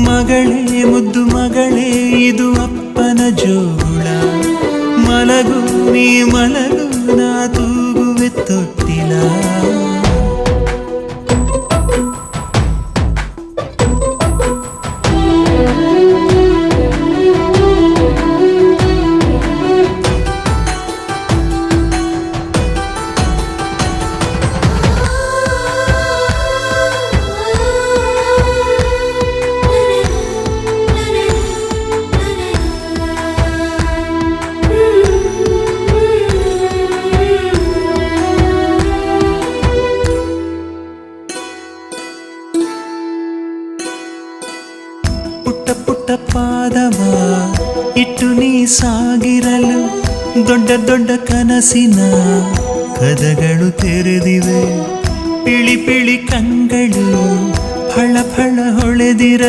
ಮಗಳೇ ಮುದ್ದು ಮಗಳೇ ಇದು ಅಪ್ಪನ ಜೋಳ, ಮಲಗು ನೀ ಮಲಗು ನಾ ತೂಗುವೆ ತೊಟ್ಟಿಲ. ಪುಟ್ಟ ಪುಟ್ಟ ಪಾದವ ಇಟ್ಟು ನೀ ಸಾಗಿರಲು ದೊಡ್ಡ ದೊಡ್ಡ ಕನಸಿನ ಕದಗಳು ತೆರೆದಿವೆ. ಪಿಳಿ ಪಿಳಿ ಕಂಗಳು ಫಳ ಫಳ ಹೊಳೆದಿರ